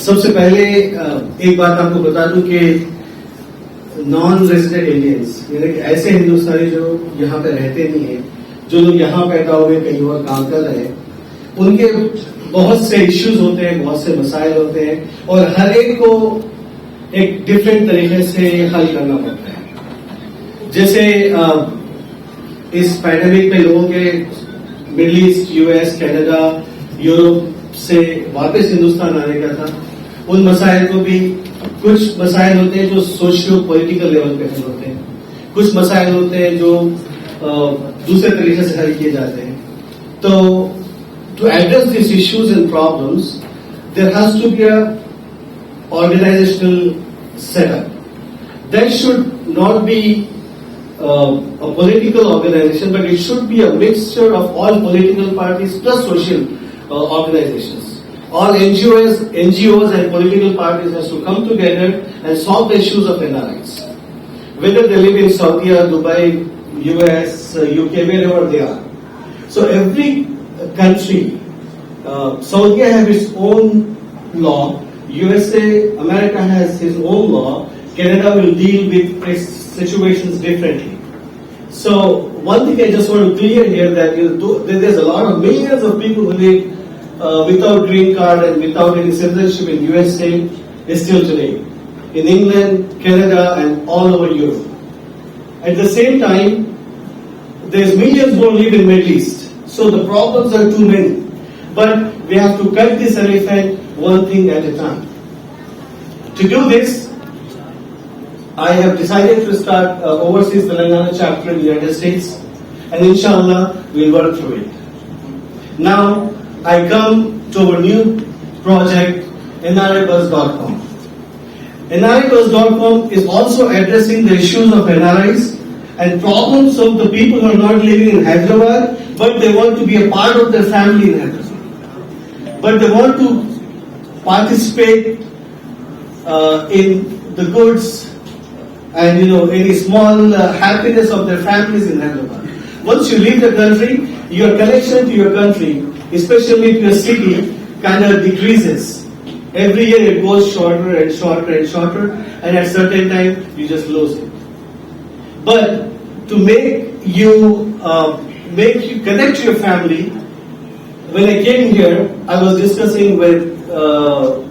سب سے پہلے ایک بات آپ کو بتا دوں کہ نان ریزیڈنٹ انڈینس یعنی کہ ایسے ہندوستانی جو یہاں پہ رہتے نہیں ہیں، جو لوگ یہاں پیدا ہوئے کہیں اور کام کر رہے ہیں، ان کے بہت سے ایشوز ہوتے ہیں، بہت سے مسائل ہوتے ہیں، اور ہر ایک کو ایک ڈفرینٹ طریقے سے حل کرنا پڑتا ہے. جیسے اس پینڈیمک میں لوگوں کے Middle East, U S, Canada, Europe سے واپس ہندوستان آنے کا تھا. ان مسائل کو بھی کچھ مسائل ہوتے ہیں جو سوشیو پولیٹیکل لیول پہ حل ہوتے ہیں، کچھ مسائل ہوتے ہیں جو دوسرے طریقے سے حل کیے جاتے ہیں. تو to address these issues and problems there has to be a organisational set up. That should not be a political organization, but it should be a mixture of all political parties plus social organizations. All NGOs and political parties has to come together and solve the issues of NRIs. Whether they live in Saudi, Dubai, US, UK, wherever they are. So every country, Saudi has its own law, USA, America has its own law, Canada will deal with situations differently. So one thing I just want to clear here that there's a lot of millions of people who live without green card and without any citizenship in USA still today, in England, Canada, and all over Europe. At the same time, there's millions who live in Middle East. So the problems are too many. But we have to cut this elephant one thing at a time. To do this, I have decided to start Overseas Telangana chapter in the United States, and inshallah we'll work through it. Now I come to our new project, NRIBuzz.com. NRIBuzz.com is also addressing the issues of NRIs and problems of the people who are not living in Hyderabad, but they want to be a part of their family in Hyderabad. But they want to participate in the goods and any small happiness of their families in Hyderabad. Once you leave the country, your connection to your country, especially to your city, kind of decreases. Every year it goes shorter and shorter and shorter, and at certain time you just lose it. But to make you connect to your family, when I came here, I was discussing with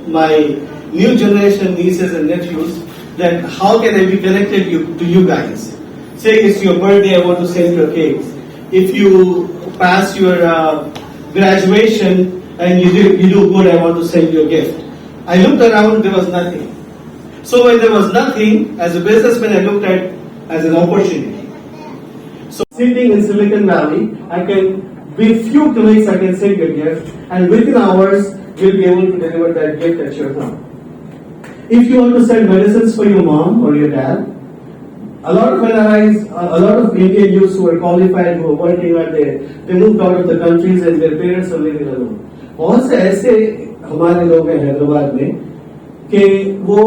my new generation nieces and nephews that how can I be connected to you guys. Say it's your birthday, I want to send you a cake. If you pass your graduation and you do good, I want to send you a gift. I looked around, there was nothing. So when there was nothing, as a businessman, I looked at as an opportunity. So sitting in Silicon Valley, I can, with few clicks, I can send you a gift, and within hours, you'll be able to deliver that gift at your home. If you want to send medicines for your mom or your dad, a lot of NRIs, a lot of Indian youths who are qualified, who are working out there, they moved out of the countries and their parents are living alone. بہت سے ایسے ہمارے لوگ ہیں حیدرآباد میں کہ وہ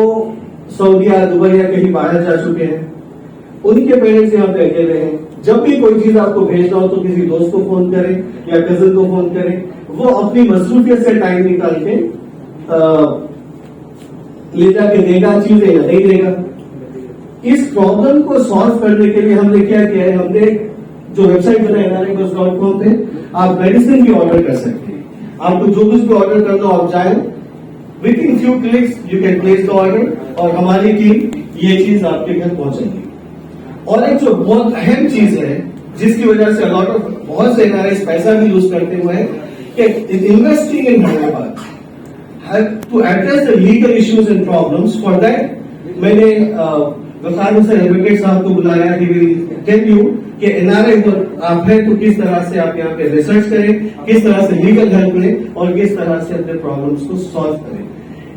سعودیہ، Dubai یا کہیں باہر جا چکے ہیں. ان کے پیرنٹس یہاں پہ اکیلے ہیں. جب بھی کوئی چیز آپ کو بھیجنا ہو تو کسی دوست کو فون کریں یا کزن کو فون کریں، وہ اپنی مصروفیت سے ٹائم نکال کے لے جا کے دے گا چیزیں یا نہیں دے گا. اس پرابلم کو سالو کرنے کے لیے ہم نے کیا کیا ہے، ہم نے جو ویب سائٹ بنائی NRIBuzz.com پہ آپ میڈیسن بھی آرڈر کر سکتے ہیں. آپ کو جو کچھ بھی آرڈر کرنا ہو آپ چاہیں، with in few clicks you can place the order اور ہماری ٹیم یہ چیز آپ کے گھر پہنچے گی. اور ایک جو بہت اہم چیز ہے جس کی وجہ سے بہت سے NRIs پیسہ بھی یوز کرتے ہوئے ہیں کہ investing in Hyderabad to address the legal issues and problems. For that میں نے وقار حسین ایڈوکیٹ صاحب کو بلایا. He will tell you کہ NRI آپ ہے تو کس طرح سے آپ یہاں پہ ریسرچ کریں، کس طرح سے لیگل ہیلپ لیں اور کس طرح سے اپنے پرابلمس کو سالو کریں.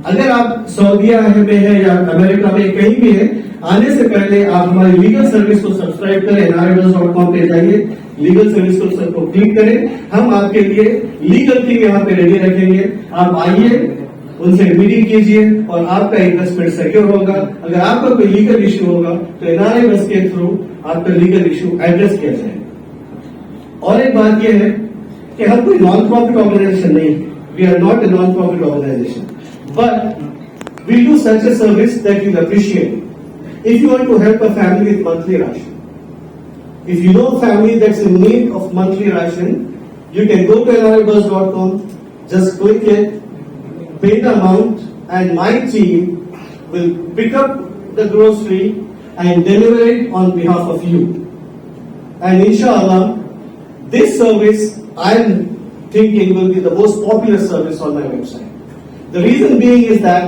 اگر آپ سعودیہ میں ہیں یا امریکہ میں کہیں بھی ہیں، آنے سے پہلے آپ ہماری لیگل سروس کو سبسکرائب کریں. NRIBuzz.com پہ جائیے، لیگل سروس کو کلک کریں. ہم آپ کے لیے لیگل ٹیم یہاں پہ ریڈی رکھیں گے. آپ آئیے، ان سے میٹنگ کیجیے اور آپ کا انویسٹمنٹ سیکیور ہوگا. اگر آپ کا کوئی لیگل ایشو ہوگا تو NRIBuzz کے تھرو آپ کا لیگل ایشو ایڈریس کیا جائے. اور ایک بات یہ ہے کہ ہم کوئی نان پروفٹ آرگنائزیشن نہیں ہے. We are not a non profit organisation. But we do such a service that you'll appreciate. If you want to help a family with monthly ration, if you know a family that's in need of monthly ration, you can go to nribus.com, just click it, pay the amount, and my team will pick up the grocery and deliver it on behalf of you. And inshallah, this service I'm thinking will be the most popular service on my website. The reason being is that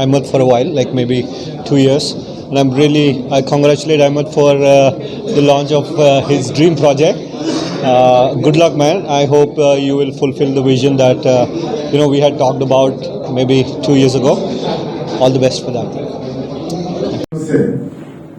Ahmed for a while, like maybe 2 years, and I congratulate Ahmed for the launch of his dream project. Good luck, man. I hope you will fulfill the vision that we had talked about maybe 2 years ago. All the best for that.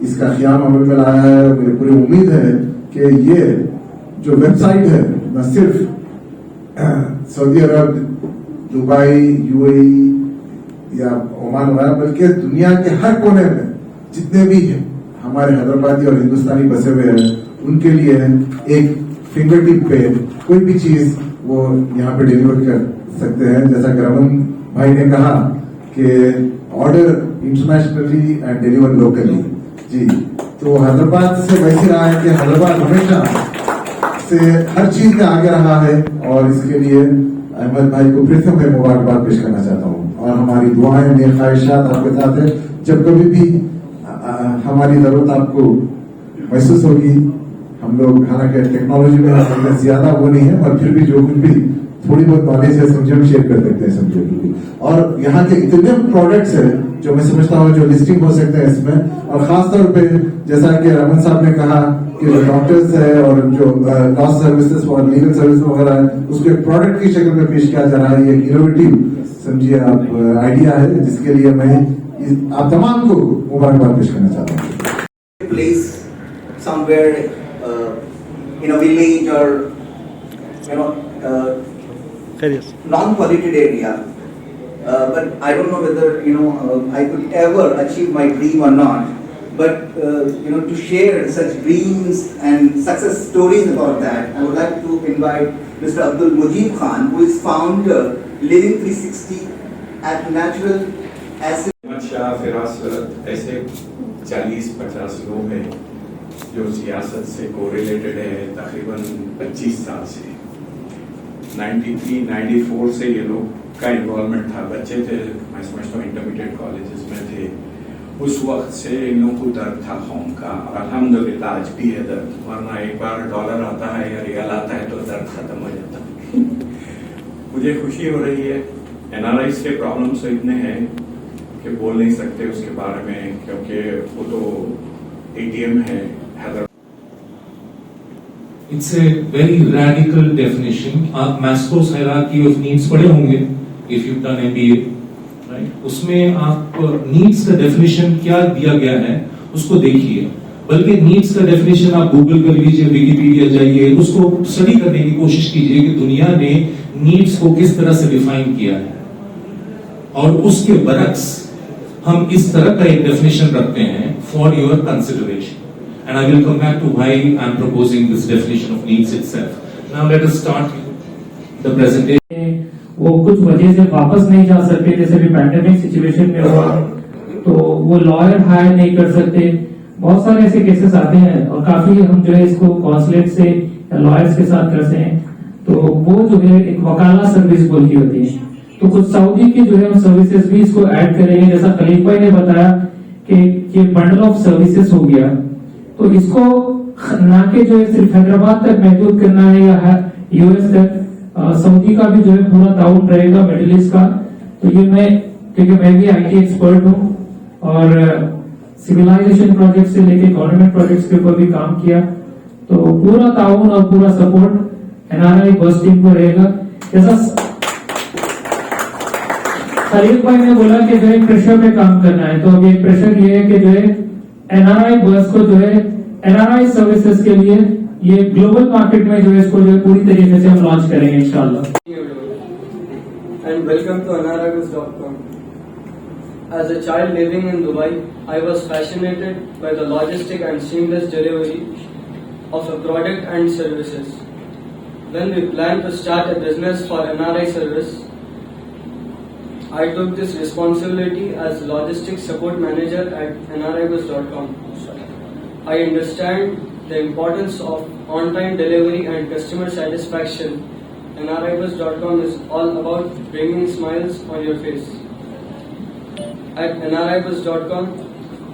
اس کا قیام عمل میں لایا ہے. مجھے پوری امید ہے کہ یہ جو ویب سائٹ ہے نہ صرف سعودی عرب, دبئی, یو اے ای یا عمان وغیرہ, بلکہ دنیا کے ہر کونے میں جتنے بھی ہیں ہمارے حیدرآبادی اور ہندوستانی بسے ہوئے ہیں ان کے لیے ایک فنگر ٹپ پہ کوئی بھی چیز وہ یہاں پہ ڈیلیور کر سکتے ہیں. جیسا کہ رمن بھائی نے کہا کہ order internationally and deliver locally. جی, تو حیدرآباد سے ویسے رہا ہے کہ حیدرآباد ہمیشہ سے ہر چیز میں آگے رہا ہے, اور اس کے لیے احمد بھائی کو پھر سے میں مبارکباد پیش کرنا چاہتا ہوں. اور ہماری دعائیں, نیک خواہشات آپ کے ساتھ ہیں. جب کبھی بھی ہماری ضرورت آپ کو محسوس ہوگی, ہم لوگ حالانکہ ٹیکنالوجی میں زیادہ وہ نہیں ہے, اور پھر بھی جو کچھ بھی تھوڑی بہت نالج ہے سمجھے ہم شیئر کر سکتے ہیں سمجھے. اور یہاں کے اتنے پروڈکٹس ہیں جو میں سمجھتا ہوں جو لسٹنگ ہو سکتے ہیں اس میں, اور خاص طور پہ جیسا کہ رمن صاحب نے کہا کہ جو ڈاکٹرز ہے اور جو لا سروسز اور لیگل سروس وغیرہ ہے اس کے پروڈکٹ کی شکل میں پیش کیا جا رہا ہے. یہ ایک انوویٹو سمجھیے آپ آئیڈیا ہے جس کے لیے میں آپ تمام کو مبارکباد پیش کرنا چاہتا ہوں. Place somewhere in a village or non-polluted area, but I don't know whether I could ever achieve my dream or not. But to share such dreams and success stories about that, I would like to invite Mr. Abdul Mujib Khan, who is founder Living 360 at Natural Acid. شاہ فراست ایسے 40-50 لوگ ہیں جو سیاست سے correlated ہے تقریباً 25 سال سے. 93-94 سے یہ لوگ کا انوالومنٹ تھا. بچے تھے, میں سمجھتا ہوں انٹرمیڈیٹ کالجز میں تھے. اس وقت سے ان لوگوں کو درد تھا قوم کا, اور الحمدللہ آج بھی ہے درد. ورنہ ایک بار ڈالر آتا ہے یا ریال آتا ہے تو درد ختم ہو جاتا ہے. مجھے خوشی ہو رہی ہے. NRIs کے پرابلمس اتنے ہیں کہ بول نہیں سکتے اس کے بارے میں, کیونکہ وہ تو ATM ہے Hyderabad. It's a very radical definition. آپ Maslow's hierarchy of needs پڑھے ہوں گے if you've done MBA, right? اس میں آپ needs کا definition کیا دیا گیا ہے اس کو دیکھیے. بلکہ needs کا definition آپ گوگل کر لیجئے, ویکیپیڈیا جائیے, اس کو اسٹڈی کرنے کی کوشش کیجئے کہ دنیا نے needs کو کس طرح سے ڈیفائن کیا ہے. اور اس کے برعکس ہم اس طرح کا ایک ڈیفینیشن رکھتے ہیں for your consideration. And I will come back to why I am proposing this definition of needs itself. Now let us start the presentation. وہ کچھ وجہ سے واپس نہیں جا سکتے, جیسے بھی پینڈیمک سچویشن میں ہوا تو وہ لائر ہائر نہیں کر سکتے. بہت سارے ایسے کیسز آتے ہیں, اور کافی ہم جو ہے اس کو کونسلیٹ سے یا لائرس کے ساتھ کرتے ہیں. تو وہ جو ہے ایک وکالہ سروس بول کی ہوتی ہے. تو کچھ سعودی کے جو ہے سروسز بھی اس کو ایڈ کریں گے. جیسا خلیق بھائی نے بتایا کہ یہ بنڈل آف سروسز ہو گیا, تو اس کو نہ کہ جو ہے صرف حیدرآباد تک محدود کرنا ہے یا US تک, سعودی کا بھی جو ہے پورا تعاون رہے گا, مڈل ایسٹ کا. تو یہ میں کیونکہ میں بھی IT ایکسپرٹ ہوں اور سویلائزیشن پروجیکٹ سے لے کے گورنمنٹ پروجیکٹس کے اوپر بھی کام کیا, تو پورا تعاون اور پورا سپورٹ NRI بس ٹیم کو رہے گا. جیسا خلیق بھائی نے بولا کہ جو ہے پریشر پہ کام کرنا ہے, تو اب یہ پریشر یہ ہے کہ جو ہے NRI بس کو جو ہے NRI سروسز کے لیے یہ گلوبل مارکیٹ میں جو ہے اس کو جو ہے پوری طریقے سے ہم لانچ کریں گے انشاءاللہ. And welcome to NRIBus.com. As a child living in Dubai, I was fascinated by the logistic and seamless delivery of a product and services. When we planned to start a business for NRI service, I took this responsibility as logistics support manager at NRIBus.com. I understand the importance of on-time delivery and customer satisfaction. NRIBus.com is all about bringing smiles on your face. At NRIBus.com,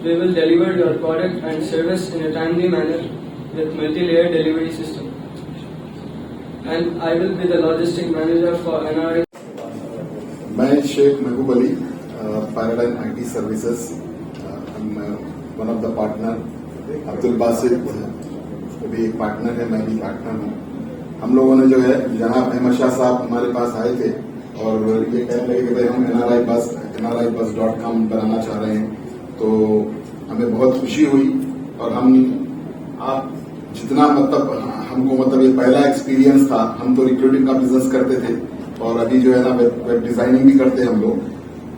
we will deliver your product and service in a timely manner with multi-layer delivery system. And I will be the logistic manager for NRI. میں Sheikh Mehboob Ali, paradigm IT services. One of the partner. Abdul Basit وہ بھی ایک partner ہے, میں بھی partner ہوں. ہم لوگوں نے جو ہے جناب احمد شاہ صاحب ہمارے پاس آئے تھے اور یہ کہنے لگے کہ بھائی ہم NRIBus.com بنانا چاہ رہے ہیں. تو ہمیں بہت خوشی ہوئی اور ہم آپ جتنا مطلب ہم کو مطلب یہ پہلا ایکسپیرینس تھا. ہم تو ریکروٹنگ کا بزنس کرتے تھے اور ابھی جو ہے نا ویب ڈیزائننگ بھی کرتے ہیں ہم لوگ.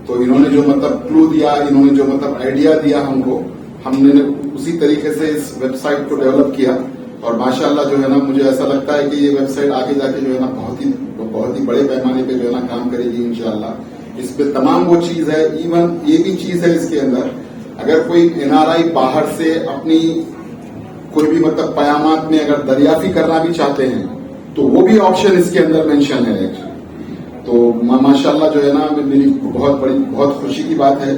تو انہوں نے جو مطلب کلو دیا, انہوں نے جو مطلب آئیڈیا دیا ہم کو, ہم نے اسی طریقے سے اس ویب سائٹ کو ڈیولپ کیا. اور ماشاءاللہ جو ہے نا مجھے ایسا لگتا ہے کہ یہ ویب سائٹ آگے جا کے جو ہے نا بہت ہی بڑے پیمانے پہ جو ہے نا کام کرے گی انشاءاللہ. اس پہ تمام وہ چیز ہے, ایون یہ بھی چیز ہے اس کے اندر, اگر کوئی NRI باہر سے اپنی کوئی بھی مطلب پیامات میں اگر دریافت کرنا بھی چاہتے ہیں تو وہ بھی آپشن اس کے اندر مینشن ہے. تو ماشاءاللہ جو ہے نا میری بہت خوشی کی بات ہے.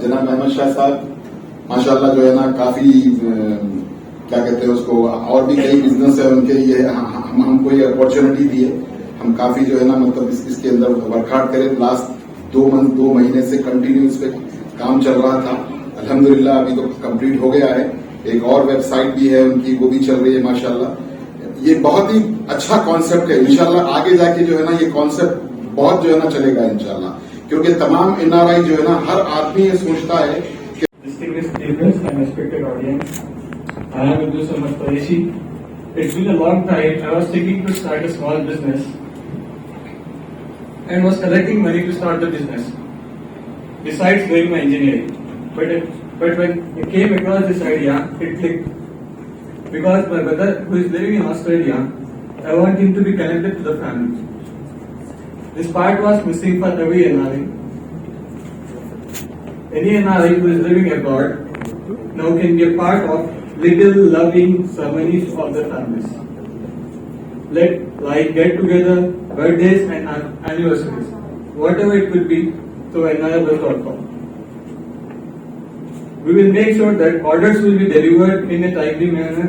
جناب احمد شاہ صاحب ماشاءاللہ جو ہے نا کافی کیا کہتے ہیں اس کو, اور بھی کئی بزنس ہے ان کے, یہ ہم کو یہ اپارچونٹی دی ہے. ہم کافی جو ہے نا مطلب اس کے اندر ورک ہارڈ کرے. لاسٹ 2 مہینے سے کنٹینیو اس پہ کام چل رہا تھا. الحمدللہ ابھی تو کمپلیٹ ہو گیا ہے. ایک اور ویب سائٹ بھی ہے ان کی, وہ بھی چل رہی ہے ماشاءاللہ. یہ بہت ہی اچھا کانسیپٹ ہے. انشاءاللہ آگے جا کے جو ہے نا یہ کانسیپٹ بہت جو ہے نا چلے گا انشاءاللہ, کیونکہ تمام NRI جو ہے نا ہر آدمی یہ سوچتا ہے کہ Distinguished elders and respected audience, I am Abdul Samad Qureshi. It's been a long time. I was thinking to start a small business and was collecting money to start the business, besides doing my engineering. But when I came across this idea, it clicked. Because my brother, who is living in Australia, I want him to be connected to the family. This part was missing for every NRI. Any NRI who is living abroad now can be a part of little loving ceremonies of the families. Like get together, birthdays and anniversaries, whatever it could be, through nribus.com. We will make sure that orders will be delivered in a timely manner.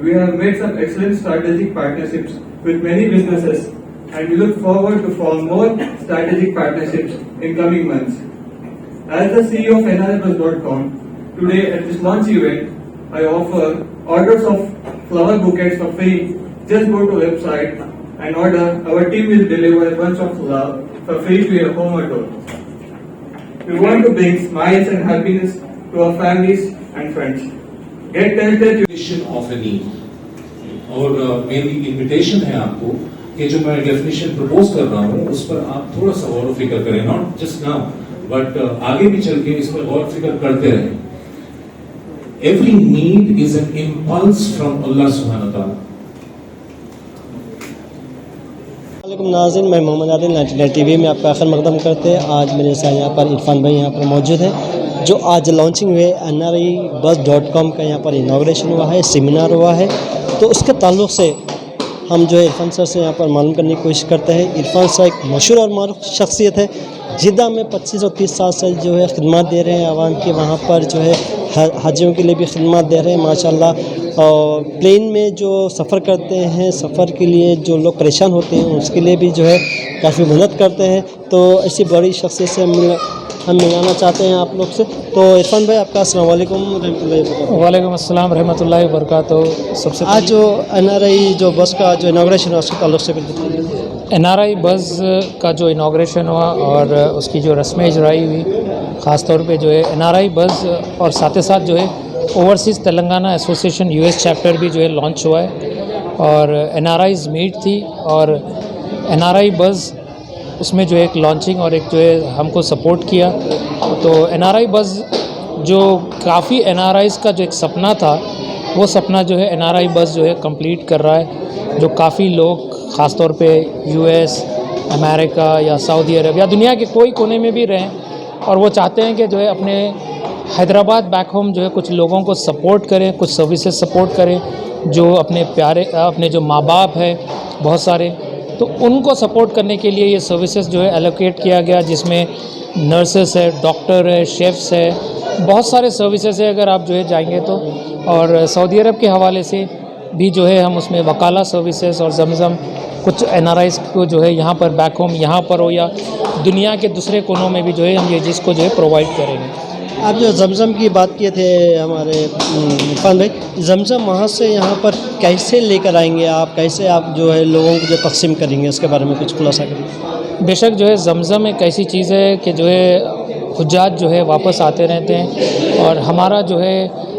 We have made some excellent strategic partnerships with many businesses and we look forward to form more strategic partnerships in coming months. As the CEO of nribus.com, today at this launch event, I offer orders of flower bouquets for free. Just go to website and order. Our team will deliver a bunch of love for free to your home or door. We want to bring smiles and happiness to our families and friends. Get connected to of a need. اور میری invitation ہے آپ کو کہ جو میں definition propose کر رہا ہوں اس پر آپ تھوڑا سا غور و فکر کریں, ناٹ جسٹ ناؤ بٹ آگے بھی چل کے اس پر غور و فکر کرتے رہیں. Every need is an impulse from Allah سبحانہ تعالیٰ. وعلیکم ناظرین, میں محمد عادل 99 ٹی وی میں آپ کا آخر مقدم کرتے ہیں. آج میرے ساتھ یہاں پر عرفان بھائی یہاں پر موجود ہیں جو آج لانچنگ ہوئے nribus.com کا یہاں پر انوگریشن ہوا ہے, سیمینار ہوا ہے. تو اس کے تعلق سے ہم جو ہے عرفان سر سے یہاں پر معلوم کرنے کی کوشش کرتے ہیں. عرفان سر ایک مشہور اور معروف شخصیت ہے. جدہ میں 25 اور 30 سال سے جو ہے خدمات دے رہے ہیں عوام کی, وہاں پر جو ہے حاجیوں کے لیے بھی خدمات دے رہے ہیں ماشاءاللہ. اور پلین میں جو سفر کرتے ہیں, سفر کے لیے جو لوگ پریشان ہوتے ہیں اس کے لیے بھی جو ہے کافی مدد کرتے ہیں. تو ایسی بڑی شخصیت سے ہم ملانا چاہتے ہیں آپ لوگ سے. تو عرفان بھائی آپ کا السلام علیکم ورحمۃ اللہ وبرکاتہ. وعلیکم السلام رحمۃ اللہ وبرکاتہ. سب سے آج جو NRI جو بس کا جو انوگریشن ہے اس کے تعلق سے NRI بس کا جو انوگریشن ہوا اور اس کی جو رسم اجرائی ہوئی, خاص طور پہ جو ہے NRI بس اور ساتھ ساتھ جو ہے overseas Telangana association US chapter بھی جو ہے لانچ ہوا ہے اور NRI's میٹ تھی اور NRI بس اس میں جو ایک لانچنگ اور ایک جو ہے ہم کو سپورٹ کیا. تو NRI بس جو کافی NRI's کا جو ایک سپنا تھا وہ سپنا جو ہے NRI بس جو ہے کمپلیٹ کر رہا ہے. جو کافی لوگ خاص طور پہ US, امریکہ یا سعودی عرب یا دنیا کے کوئی کونے میں بھی رہیں اور وہ چاہتے ہیں کہ جو ہے اپنے حیدرآباد بیک ہوم جو ہے کچھ لوگوں کو سپورٹ کریں, کچھ سروسز سپورٹ کریں جو اپنے پیارے اپنے جو ماں باپ ہے بہت سارے, تو ان کو سپورٹ کرنے کے لیے یہ سروسز جو ہے الوکیٹ کیا گیا, جس میں نرسز ہے, ڈاکٹر ہے, شیفس ہے, بہت سارے سروسز ہے اگر آپ جو ہے جائیں گے تو. اور سعودی عرب کے حوالے سے بھی جو ہے ہم اس میں وکالہ سروسز اور زمزم کچھ NRI's کو جو ہے یہاں پر بیک ہوم یہاں پر ہو یا دنیا کے دوسرے کونوں میں بھی جو ہے ہم یہ جس کو جو ہے پرووائڈ کریں گے. آپ جو زمزم کی بات کیے تھے ہمارے عرفان بھائی, زمزم وہاں سے یہاں پر کیسے لے کر آئیں گے آپ, کیسے آپ جو ہے لوگوں کو جو تقسیم کریں گے, اس کے بارے میں کچھ خلاصہ کریں. بے شک جو ہے زمزم ایک ایسی چیز ہے کہ جو ہے حجاج جو ہے واپس آتے رہتے ہیں اور ہمارا جو ہے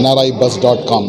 nribus.com,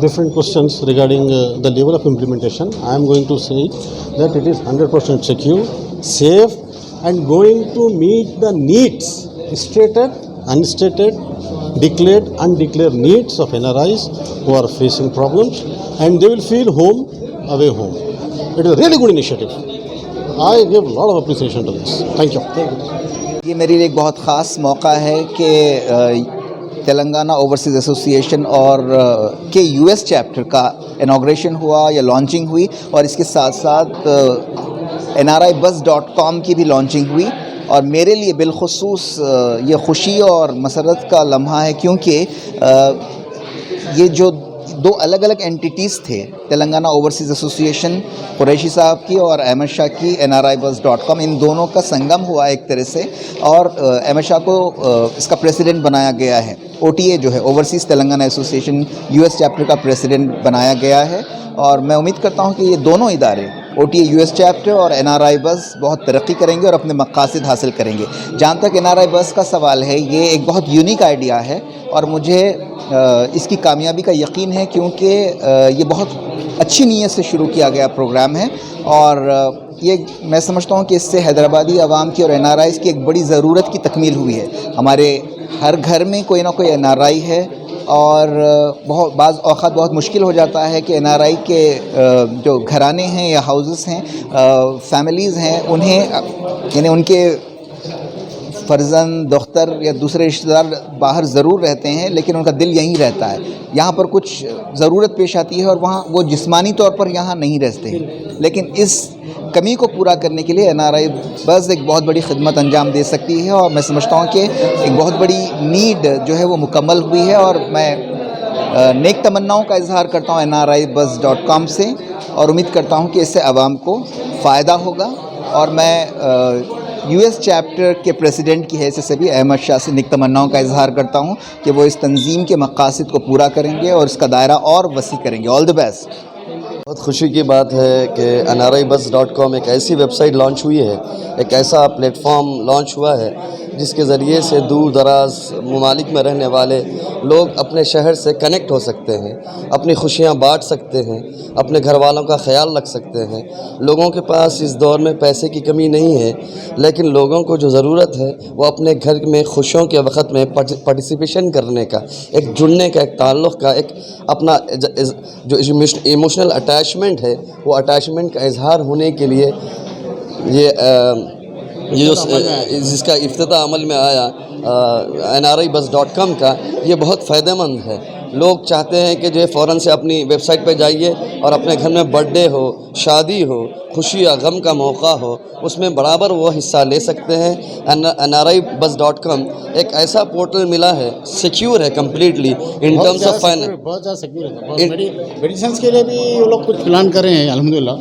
different questions regarding the level of implementation. I am going to say that it is 100% secure, safe and going to meet the needs, stated, unstated, declared, undeclared needs of NRIs who are facing problems, and they will feel home away home. It is a really good initiative. I give a lot of appreciation to this. Thank you. یہ میرے لیے ایک بہت خاص موقع ہے کہ Telangana overseas association اور کے یو ایس چیپٹر کا انوگریشن ہوا یا لانچنگ ہوئی، اور اس کے ساتھ ساتھ NRIBuzz.com کی بھی لانچنگ ہوئی. اور میرے لیے بالخصوص یہ خوشی اور مسرت کا لمحہ ہے، کیونکہ یہ جو دو الگ الگ اینٹیٹیز تھے، تلنگانہ اوورسیز ایسوسیشن قریشی صاحب کی اور احمد شاہ کی NRIBuzz.com، ان دونوں کا سنگم ہوا ایک طرح سے، اور احمد شاہ کو اس کا پریزیڈنٹ بنایا گیا ہے. OTA جو ہے overseas Telangana association US chapter کا پریزیڈنٹ بنایا گیا ہے. اور میں امید کرتا ہوں کہ یہ دونوں ادارے OTA US چیپٹر اور NRIBuzz بہت ترقی کریں گے اور اپنے مقاصد حاصل کریں گے. جہاں تک NRIBuzz کا سوال ہے، یہ ایک بہت یونیک آئیڈیا ہے اور مجھے اس کی کامیابی کا یقین ہے، کیونکہ یہ بہت اچھی نیت سے شروع کیا گیا پروگرام ہے. اور یہ میں سمجھتا ہوں کہ اس سے حیدرآبادی عوام کی اور NRIs کی ایک بڑی ضرورت کی تکمیل ہوئی ہے. ہمارے ہر گھر میں کوئی نہ کوئی NRI ہے، اور بعض اوقات بہت مشکل ہو جاتا ہے کہ NRI کے جو گھرانے ہیں یا ہاؤسز ہیں، فیملیز ہیں، انہیں یعنی ان کے فرزند، دختر یا دوسرے رشتہ دار باہر ضرور رہتے ہیں، لیکن ان کا دل یہیں رہتا ہے. یہاں پر کچھ ضرورت پیش آتی ہے اور وہاں وہ جسمانی طور پر یہاں نہیں رہتے، لیکن اس کمی کو پورا کرنے کے لیے NRIBuzz ایک بہت بڑی خدمت انجام دے سکتی ہے. اور میں سمجھتا ہوں کہ ایک بہت بڑی نیڈ جو ہے وہ مکمل ہوئی ہے، اور میں نیک تمناؤں کا اظہار کرتا ہوں NRIBuzz.com سے، اور امید کرتا ہوں کہ اس سے عوام کو فائدہ ہوگا. اور میں US چیپٹر کے پریزیڈنٹ کی حیثیت سے بھی احمد شاہ سے نیک تمناؤں کا اظہار کرتا ہوں کہ وہ اس تنظیم کے مقاصد کو پورا کریں گے اور اس کا دائرہ اور وسیع کریں گے. آل دی بیسٹ. بہت خوشی کی بات ہے کہ NRIBuzz.com ایک ایسی ویب سائٹ لانچ ہوئی ہے، ایک ایسا پلیٹ فارم لانچ ہوا ہے جس کے ذریعے سے دور دراز ممالک میں رہنے والے لوگ اپنے شہر سے کنیکٹ ہو سکتے ہیں، اپنی خوشیاں بانٹ سکتے ہیں، اپنے گھر والوں کا خیال رکھ سکتے ہیں. لوگوں کے پاس اس دور میں پیسے کی کمی نہیں ہے، لیکن لوگوں کو جو ضرورت ہے وہ اپنے گھر میں خوشیوں کے وقت میں پارٹیسپیشن کرنے کا، ایک جڑنے کا، ایک تعلق کا، ایک اپنا جو ایموشنل اٹیچمنٹ ہے، وہ اٹیچمنٹ کا اظہار ہونے کے لیے یہ جو جس کا افتتاح عمل میں آیا NRIBuzz.com کا، یہ بہت فائدہ مند ہے. لوگ چاہتے ہیں کہ جو ہے فوراً سے اپنی ویب سائٹ پہ جائیے اور اپنے گھر میں برتھ ڈے ہو، شادی ہو، خوشی یا غم کا موقع ہو، اس میں برابر وہ حصہ لے سکتے ہیں. NRIBuzz.com ایک ایسا پورٹل ملا ہے، سیکیور ہے completely in terms of finance, بہت زیادہ سیکیور ہے. میڈیسنس کے لیے بھی وہ لوگ کچھ پلان کر رہے ہیں الحمدللہ.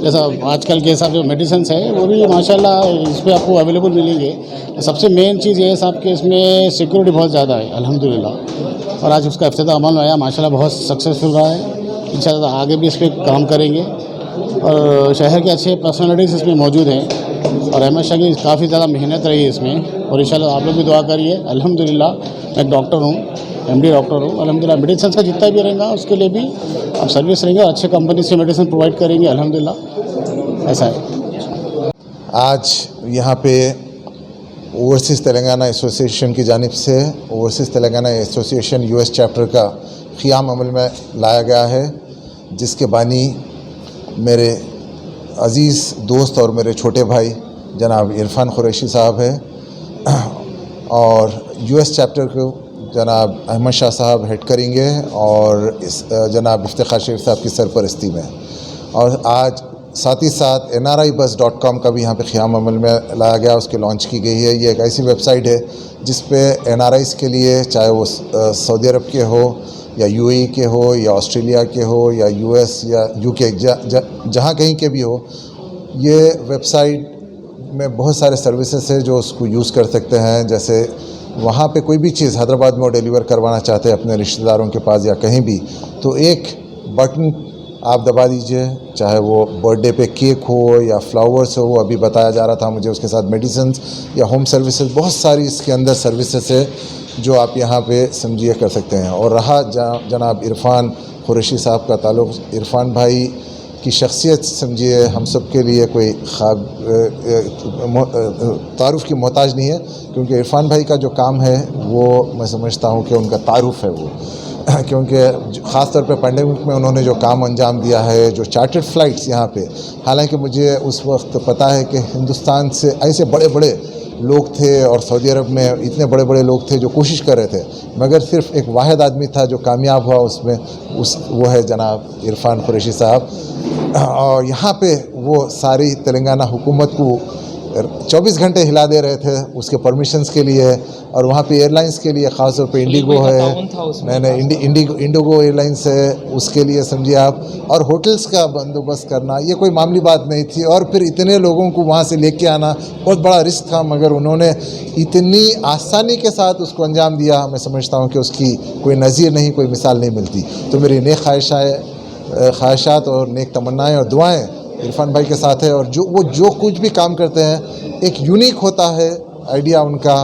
جیسا آج کل کے حساب جو میڈیسنس ہیں وہ بھی ماشاءاللہ اس پہ آپ کو اویلیبل ملیں گے. سب سے مین چیز یہ ہے صاحب کہ اس میں سیکیورٹی بہت زیادہ ہے الحمدللہ. اور آج اس کا افتتاح عمل میں آیا، ماشاءاللہ بہت سکسیزفل رہا ہے. انشاءاللہ آگے بھی اس پہ کام کریں گے. اور شہر کے اچھے پرسنالٹیز اس میں موجود ہیں، اور احمد شاہ کی کافی زیادہ محنت رہی ہے اس میں. اور انشاءاللہ آپ لوگ بھی دعا کریے. الحمدللہ میں ایک ڈاکٹر ہوں، MD ڈاکٹر ہوں. الحمدللہ میڈیسنس کا جتنا بھی رہے گا اس کے لیے بھی آپ سروس رہیں گے، اور اچھے کمپنی سے میڈیسن پرووائڈ کریں گے الحمدللہ. ایسا ہے. آج یہاں پہ اوورسیز تلنگانہ ایسوسیشن کی جانب سے overseas Telangana association US chapter کا قیام عمل میں لایا گیا ہے، جس کے بانی میرے عزیز دوست اور میرے چھوٹے بھائی جناب عرفان قریشی صاحب ہے، اور US چیپٹر کو جناب احمد شاہ صاحب ہیڈ کریں گے، اور جناب افتخار شریف صاحب کی سرپرستی میں. اور آج ساتھ ہی ساتھ NRIBuzz.com کا بھی یہاں پہ قیام عمل میں لایا گیا، اس کی لانچ کی گئی ہے. یہ ایک ایسی ویب سائٹ ہے جس پہ NRIs کے لیے، چاہے وہ سعودی عرب کے ہو یا UAE کے ہو یا آسٹریلیا کے ہو یا US یا UK، جہاں کہیں کے بھی ہو، یہ ویب سائٹ میں بہت سارے سروسز ہیں جو اس کو یوز کر سکتے ہیں. جیسے وہاں پہ کوئی بھی چیز حیدرآباد میں وہ ڈیلیور کروانا چاہتے ہیں اپنے رشتہ داروں کے پاس یا کہیں بھی، تو ایک بٹن آپ دبا دیجئے، چاہے وہ برتھ ڈے پہ کیک ہو یا فلاورز ہو. وہ ابھی بتایا جا رہا تھا مجھے، اس کے ساتھ میڈیسنز یا ہوم سروسز، بہت ساری اس کے اندر سروسز ہے جو آپ یہاں پہ سمجھیے کر سکتے ہیں. اور رہا جناب عرفان قریشی صاحب کا تعلق، عرفان بھائی کی شخصیت سمجھیے ہم سب کے لیے کوئی تعارف کی محتاج نہیں ہے، کیونکہ عرفان بھائی کا جو کام ہے وہ میں سمجھتا ہوں کہ ان کا تعارف ہے وہ، کیونکہ خاص طور پہ پینڈیمک میں انہوں نے جو کام انجام دیا ہے، جو چارٹرڈ فلائٹس یہاں پہ، حالانکہ مجھے اس وقت پتہ ہے کہ ہندوستان سے ایسے بڑے بڑے لوگ تھے اور سعودی عرب میں اتنے بڑے بڑے لوگ تھے جو کوشش کر رہے تھے، مگر صرف ایک واحد آدمی تھا جو کامیاب ہوا اس میں، وہ ہے جناب عرفان قریشی صاحب. اور یہاں پہ وہ ساری تلنگانہ حکومت کو 24 گھنٹے ہلا دے رہے تھے اس کے پرمیشنز کے لیے، اور وہاں پہ ایئر لائنس کے لیے خاص طور پہ انڈیگو ہے، انڈیگو ایئر لائنس ہے، اس کے لیے سمجھیے آپ، اور ہوٹلز کا بندوبست کرنا یہ کوئی معمولی بات نہیں تھی، اور پھر اتنے لوگوں کو وہاں سے لے کے آنا بہت بڑا رسک تھا، مگر انہوں نے اتنی آسانی کے ساتھ اس کو انجام دیا. میں سمجھتا ہوں کہ اس کی کوئی نظیر نہیں، کوئی مثال نہیں ملتی. تو میری نیک خواہشات اور نیک تمنائیں اور دعائیں عرفان بھائی کے ساتھ ہے، اور وہ جو کچھ بھی کام کرتے ہیں ایک یونیک ہوتا ہے آئیڈیا ان کا،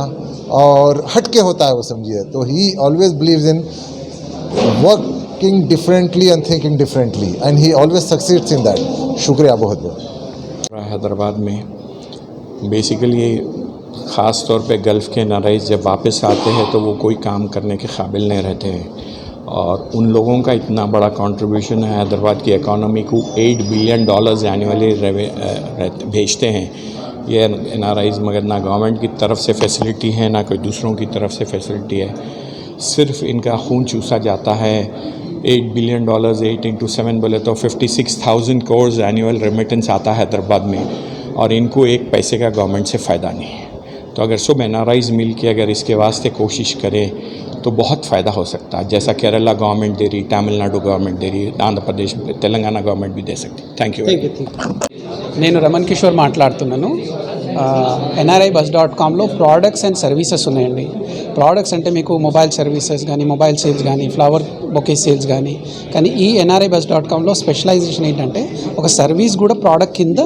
اور ہٹ کے ہوتا ہے وہ سمجھیے. تو he always believes in working differently and thinking differently, and he always succeeds in that. شکریہ بہت بہت. حیدرآباد میں بیسیکلی خاص طور پہ گلف کے نرائز جب واپس آتے ہیں تو وہ کوئی کام کرنے کے قابل نہیں رہتے ہیں، اور ان لوگوں کا اتنا بڑا کنٹریبیوشن ہے حیدرآباد کی اکانومی کو. $8 بلین اینولی بھیجتے ہیں یہ این آر آئیز، مگر نہ گورنمنٹ کی طرف سے فیسلٹی ہے نہ کوئی دوسروں کی طرف سے فیسلٹی ہے، صرف ان کا خون چوسا جاتا ہے. $8 بلین 8 into 7 بولے تو 56,000 crores اینول ریمیٹنس آتا ہے حیدرآباد میں، اور ان کو ایک پیسے کا گورنمنٹ سے فائدہ نہیں ہے. تو اگر سب این آر آئیز مل کے اگر اس کے واسطے کوشش کرے تو بہت فائدہ ہو سکتا ہے، جیسا کیرلا گورنمنٹ دے رہی، تامل ناڈو گورنمنٹ دے رہی، آندھرا پردیش تلنگانہ گورنمنٹ بھی دے سکتی. Thank you. నేను రమణ్ కిషోర్ మాట్లాడుతున్నాను. NRIBus.comలో ప్రోడక్ట్స్ అండ్ సర్వీసెస్ ఉన్నాయండి. ప్రోడక్ట్స్ అంటే మీకు మొబైల్ సర్వీసెస్ కానీ, మొబైల్ సేల్స్ కానీ, ఫ్లవర్ బొకే సేల్స్ కానీ ఈ NRIBus.comలో స్పెషలైజేషన్ ఏంటంటే ఒక సర్వీస్ కూడా ప్రోడక్ట్ కింద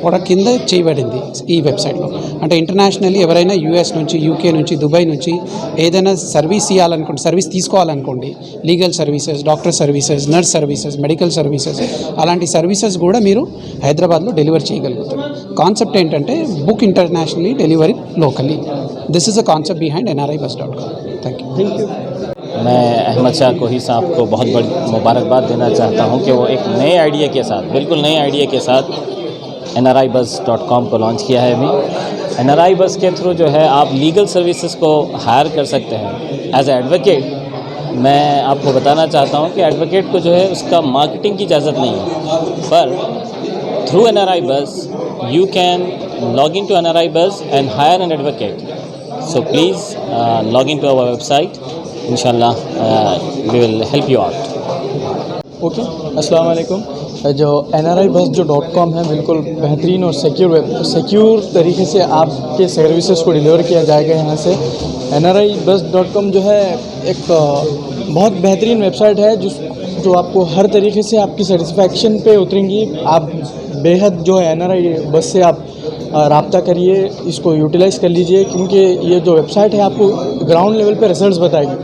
ప్రోడక్ట్ కింద చేయబడింది ఈ వెబ్సైట్లో. అంటే ఇంటర్నేషనల్లీ ఎవరైనా యూఎస్ నుంచి, యూకే నుంచి, దుబాయ్ నుంచి ఏదైనా సర్వీస్ ఇవ్వాలనుకోండి, సర్వీస్ తీసుకోవాలనుకోండి, legal services, doctor services, nurse services, medical services, అలాంటి సర్వీసెస్ కూడా మీరు హైదరాబాద్లో డెలివరీ చేయగలుగుతారు. కాన్సెప్ట్ ఏంటంటే book internationally, delivery locally. This is the concept behind NRIBus.com. Thank you. میں احمد شاہ کوہی صاحب کو بہت بڑی مبارکباد دینا چاہتا ہوں کہ وہ ایک نئے آئیڈیا کے ساتھ، بالکل نئے آئیڈیا کے ساتھ NRIBus.com کو لانچ کیا ہے. ابھی NRIBus کے تھرو جو ہے آپ لیگل سروسز کو ہائر کر سکتے ہیں ایز اے ایڈوکیٹ. میں آپ کو بتانا چاہتا ہوں کہ ایڈوکیٹ کو جو ہے اس کا مارکیٹنگ کی اجازت نہیں ہے، پر through NRIBus you can log into NRIBus and hire an advocate. So please log into our website. Inshallah we will help you out. Okay, السلام علیکم. جو NRIBus.com ہے بالکل بہترین اور سیکیور طریقے سے آپ کے سروسز کو ڈیلیور کیا جائے گا یہاں سے. NRIBus.com جو ہے ایک بہت بہترین ویب سائٹ ہے جو آپ کو ہر طریقے سے آپ کی سیٹسفیکشن پہ اتریں گی. آپ بے حد جو ہے NRIBus سے آپ رابطہ کریے، اس کو یوٹیلائز کر لیجئے، کیونکہ یہ جو ویب سائٹ ہے آپ کو گراؤنڈ لیول پہ ریزلٹس بتائے گی.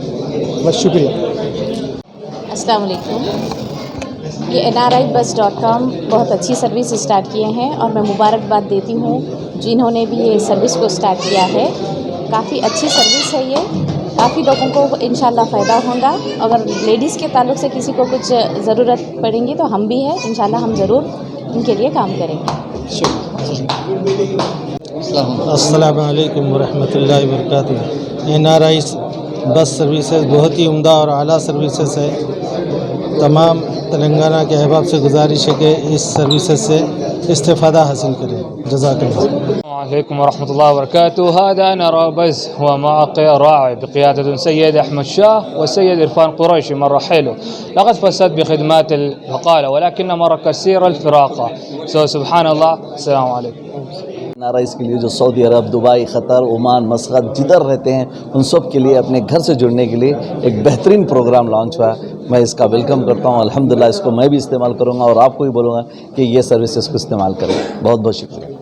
بس شکریہ. السلام علیکم. یہ NRIBus.com بہت اچھی سروس اسٹارٹ کیے ہیں، اور میں مبارکباد دیتی ہوں جنہوں نے بھی یہ سروس کو اسٹارٹ کیا ہے. کافی اچھی سروس ہے یہ، کافی لوگوں کو انشاءاللہ فائدہ ہوگا. اگر لیڈیز کے تعلق سے کسی کو کچھ ضرورت پڑیں گی تو ہم بھی ہیں، انشاءاللہ ہم ضرور ان کے لیے کام کریں گے. السلام علیکم ورحمۃ اللہ وبرکاتہ. NRIBus سروسز بہت ہی عمدہ اور اعلیٰ سروسز ہے. تمام تلنگانہ کے احباب سے گزارش ہے کہ اس سروسز سے استفادہ حاصل کریں. جزاک اللہ. السلام عليكم ورحمة الله وبركاته. هذا NRIBus هو موقع رائع بقيادة السيد أحمد شاه والسيد عرفان قريشي من رحيله. لقد فسد بخدمات البقالة ولكن مر كثير الفراقة. سبحان الله. السلام عليكم. NRIs کے لیے جو سعودی عرب، دبئی، قطر، عمان، مسقط جدھر رہتے ہیں ان سب کے لیے اپنے گھر سے جڑنے کے لیے ایک بہترین پروگرام لانچ ہوا ہے. میں اس کا ویلکم کرتا ہوں. الحمدللہ اس کو میں بھی استعمال کروں گا اور آپ کو بھی بولوں گا کہ یہ سروسز کو استعمال کریں. بہت بہت شکریہ.